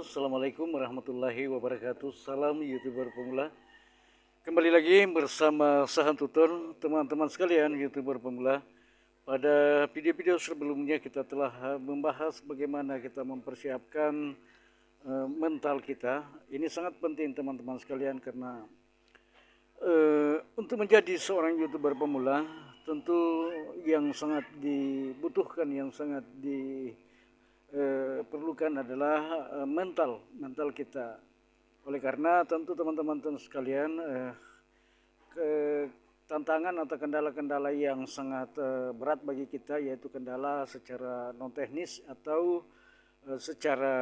Halo, Assalamualaikum warahmatullahi wabarakatuh. Salam YouTuber pemula. Kembali lagi bersama Sahan Tutor, teman-teman sekalian YouTuber pemula. Pada video-video sebelumnya kita telah membahas bagaimana kita mempersiapkan mental kita. Ini sangat penting teman-teman sekalian karena untuk menjadi seorang YouTuber pemula tentu yang sangat dibutuhkan, yang sangat diperlukan adalah mental kita. Oleh karena tentu teman-teman sekalian tantangan atau kendala-kendala yang sangat berat bagi kita yaitu kendala secara non teknis atau secara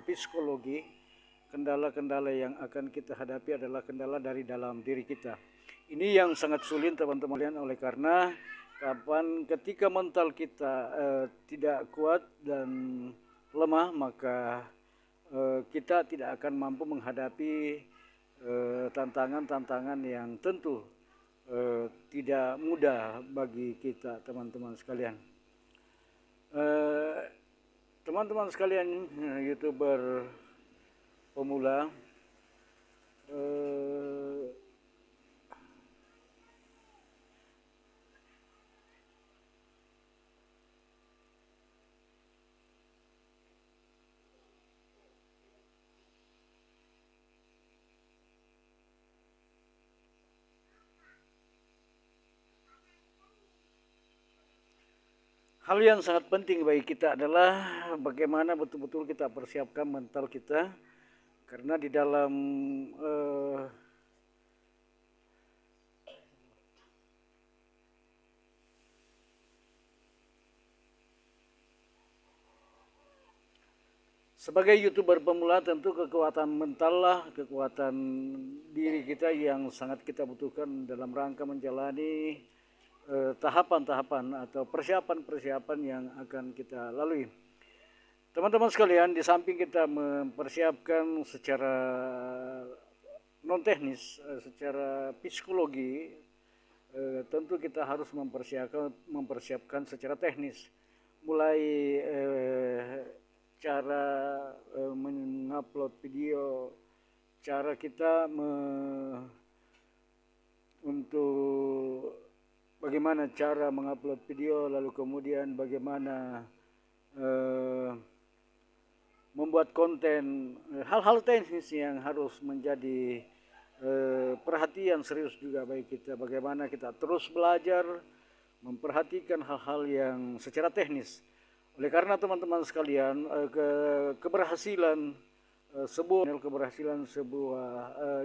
psikologi. Kendala-kendala yang akan kita hadapi adalah kendala dari dalam diri kita. Ini yang sangat sulit teman-teman, oleh karena ketika mental kita tidak kuat dan lemah, maka kita tidak akan mampu menghadapi tantangan-tantangan yang tentu tidak mudah bagi kita teman-teman sekalian. Teman-teman sekalian YouTuber pemula, hal yang sangat penting bagi kita adalah bagaimana betul-betul kita persiapkan mental kita, karena di dalam sebagai YouTuber pemula tentu kekuatan mental lah, kekuatan diri kita yang sangat kita butuhkan dalam rangka menjalani tahapan-tahapan atau persiapan-persiapan yang akan kita lalui. Teman-teman sekalian, di samping kita mempersiapkan secara non teknis, secara psikologi, tentu kita harus mempersiapkan secara teknis, mulai cara mengupload video, cara kita untuk bagaimana cara mengupload video, lalu kemudian bagaimana membuat konten, hal-hal teknis yang harus menjadi perhatian serius juga bagi kita. Bagaimana kita terus belajar memperhatikan hal-hal yang secara teknis. Oleh karena teman-teman sekalian, keberhasilan sebuah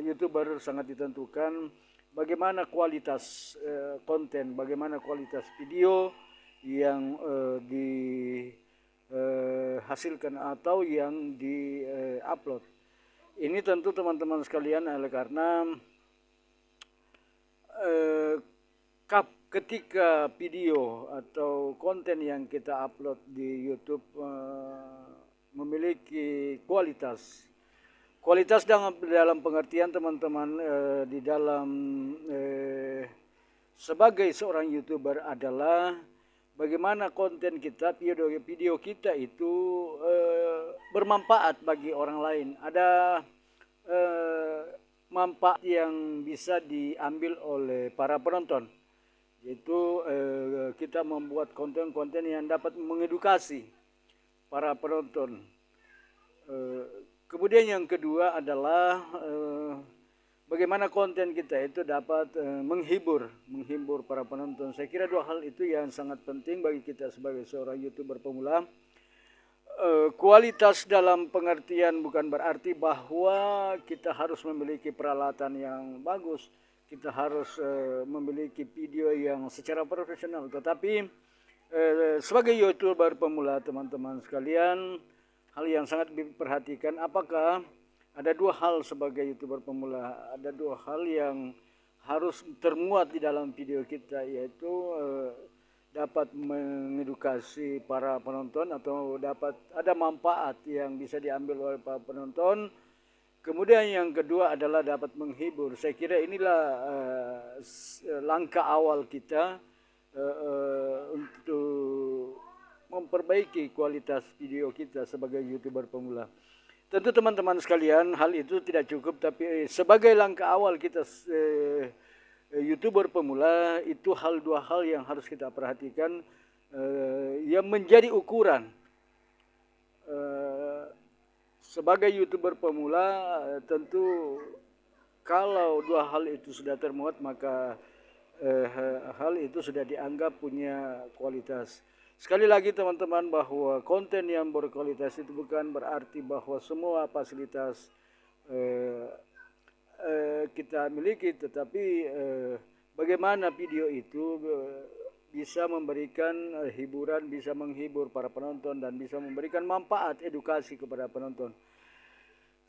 YouTuber sangat ditentukan bagaimana kualitas konten, bagaimana kualitas video yang dihasilkan atau yang di-upload. Ini tentu teman-teman sekalian, oleh karena ketika video atau konten yang kita upload di YouTube memiliki kualitas dalam pengertian teman-teman di dalam sebagai seorang YouTuber adalah bagaimana konten kita, video kita itu bermanfaat bagi orang lain. Ada manfaat yang bisa diambil oleh para penonton, yaitu kita membuat konten-konten yang dapat mengedukasi para penonton. Kemudian yang kedua adalah bagaimana konten kita itu dapat menghibur para penonton. Saya kira dua hal itu yang sangat penting bagi kita sebagai seorang YouTuber pemula. Kualitas dalam pengertian bukan berarti bahwa kita harus memiliki peralatan yang bagus, kita harus memiliki video yang secara profesional, tetapi sebagai YouTuber pemula teman-teman sekalian, hal yang sangat diperhatikan, apakah ada dua hal sebagai YouTuber pemula, ada dua hal yang harus termuat di dalam video kita, yaitu dapat mengedukasi para penonton atau dapat ada manfaat yang bisa diambil oleh para penonton. Kemudian yang kedua adalah dapat menghibur. Saya kira inilah langkah awal kita untuk memperbaiki kualitas video kita sebagai YouTuber pemula. Tentu teman-teman sekalian, hal itu tidak cukup, tapi sebagai langkah awal kita YouTuber pemula, itu dua hal yang harus kita perhatikan, yang menjadi ukuran sebagai YouTuber pemula. Tentu kalau dua hal itu sudah termuat, maka hal itu sudah dianggap punya kualitas. Sekali lagi teman-teman, bahwa konten yang berkualitas itu bukan berarti bahwa semua fasilitas kita miliki, tetapi bagaimana video itu bisa memberikan hiburan, bisa menghibur para penonton, dan bisa memberikan manfaat edukasi kepada penonton.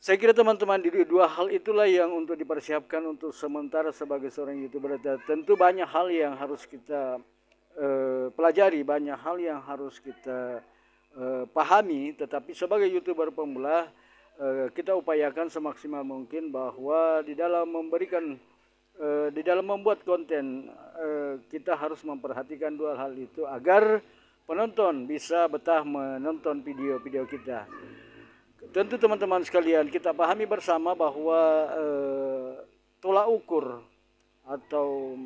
Saya kira teman-teman, dua hal itulah yang untuk dipersiapkan untuk sementara sebagai seorang YouTuber. Tentu banyak hal yang harus kita pelajari, banyak hal yang harus kita pahami, tetapi sebagai YouTuber pemula kita upayakan semaksimal mungkin bahwa di dalam membuat konten kita harus memperhatikan dua hal itu agar penonton bisa betah menonton video-video kita. Tentu teman-teman sekalian, kita pahami bersama bahwa tolak ukur atau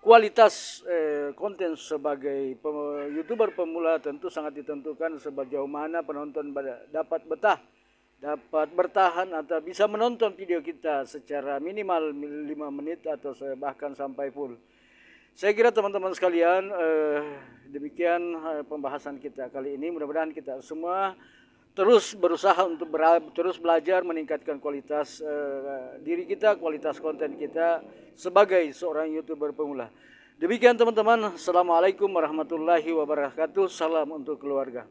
kualitas konten sebagai YouTuber pemula tentu sangat ditentukan sejauh mana penonton dapat betah, dapat bertahan atau bisa menonton video kita secara minimal 5 menit atau bahkan sampai full. Saya kira teman-teman sekalian, demikian pembahasan kita kali ini. Mudah-mudahan kita semua terus berusaha untuk terus belajar meningkatkan kualitas diri kita, kualitas konten kita sebagai seorang YouTuber pemula. Demikian teman-teman, Assalamualaikum warahmatullahi wabarakatuh. Salam untuk keluarga.